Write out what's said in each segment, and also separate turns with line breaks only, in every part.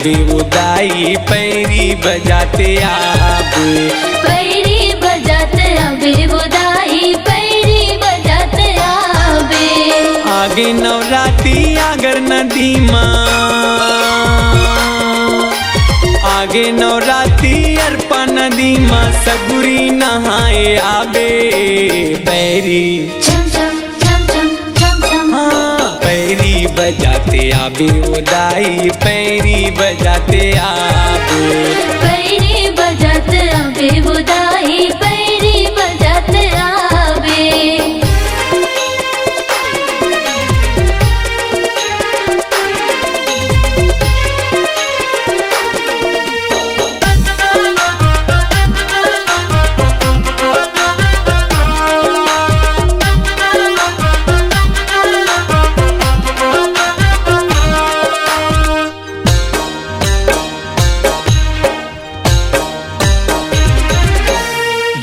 आबे उदाई पैरी बजाते आबे।
पैरी बजाते आबे उदाई पैरी बजाते आबे।
आगे नवराती आगर नदी माँ, आगे नवराती अर्पा नदी माँ सगुरी नहाए आबे पैरी। हाँ पैरी बजाते आबे उदाई पैरी बजाते आबे।
पैरी बजाते आबे उदाई पैरी बजाते आबे।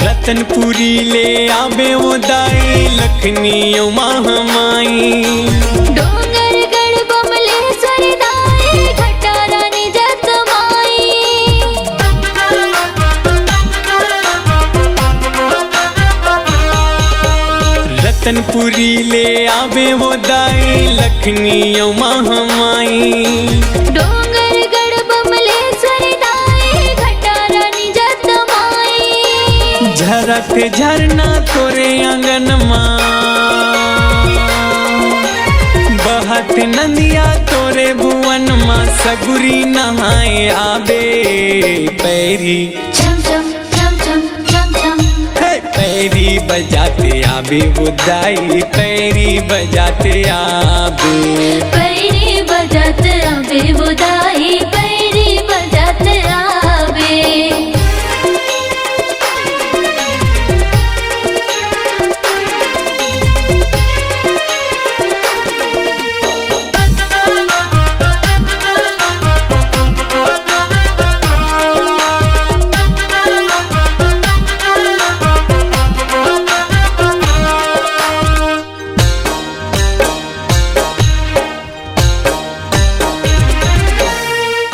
रतनपुरी ले आबे उदाई लखनी महामाई।
डोंगरगढ़ बमलेश्वर दाई घटारानी जतमाई।
रतनपुरी ले आबे उदाई लखनी महामाई।
डोंगरगढ़ बमलेश्वर दाई घटारानी जतमाई।
झरत झरना तोरे आंगन माँ, बहत नदिया तोरे भुवन माँ सगुरी नहाए आबे पैरी। पैरी बजाते आबे उदाई पैरी बजाते आबे।
पैरी बजाते आबे उदाई पैरी बजाते आबे।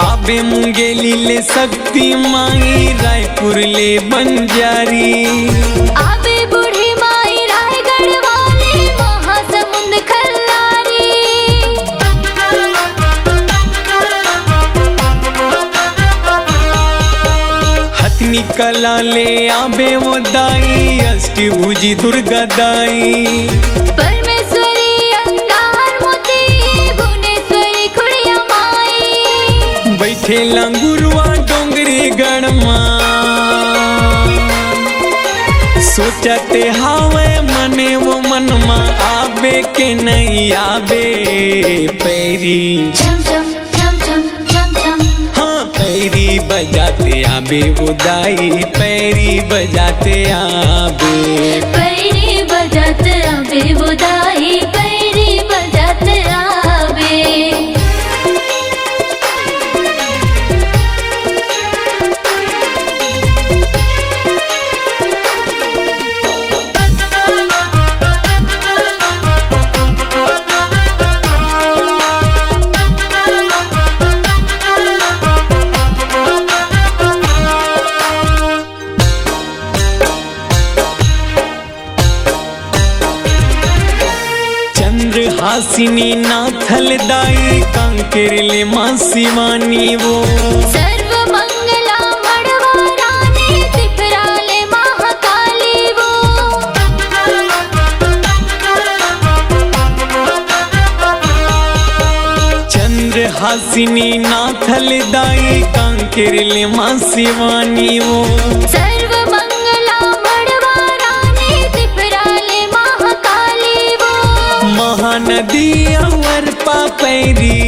आबे मुंगेली ले शक्ति माई रायपुर ले बंजारी।
आबे बूढ़ी माई रायगढ़ वाली महासमुंद खल्लारी।
हथनी कला ले आबे उदाई अष्टभुजी दुर्गा दाई।
परमेश्वरी अंगार मोती भुवनेश्वरी खुड़िया माई।
बैठे लंगुरवा डोंगरी गढ़मा, सोचते हावे मने वो मनमा आबे के नहीं आबे पैरी। हाँ पैरी बजाते आबे उदाई पैरी बजाते आबे।
पैरी बजाते आबे उदाई पैरी बजाते आबे।
हासिनी नाथल दाई कांकेर ले माँ शिवानी वो।
सर्व मंगला मड़वा रानी तिफरा ले महाकाली वो।
चंद्र हासिनी नाथल दाई कांकेर ले माँ शिवानी वो।
सर्व मंगला मड़वा रानी तिफरा ले महाकाली वो।
महानदी अवर पापैरी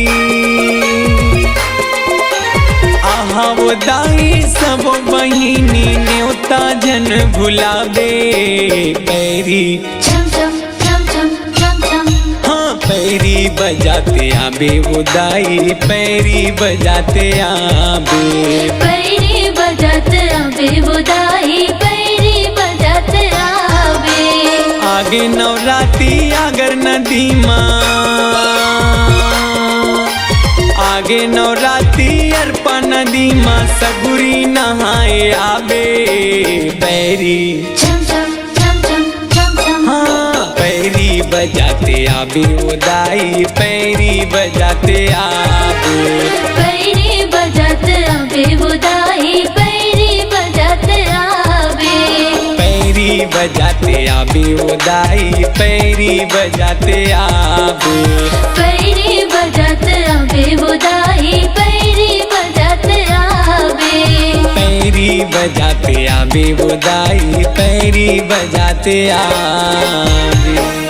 आहा उदाई सब बहिनी न्योता जन भुलाबे पैरी। हाँ पैरी बजाते आबे उदाई पैरी बजाते आबे।
पैरी बजाते आबे उदाई पैरी बजाते आबे।
आगे नवराती आगर नदी माँ, आगे लागे नवराती अर्पा नदी माँ सगुरी नहाए आवे पैरी
छम छम छम छम छम छम।
हाँ पैरी बजाते आवे उदाई पैरी बजाते आवे
पैरी बजात आवे उदाई पैरी बजात आवे।
पैरी बजाते आवे उदाई पैरी बजाते आवे
पैरी बजात आवे उदाई पैरी बजात आवे।
पैरी बजाते आवे उदाई पैरी बजाते आवे।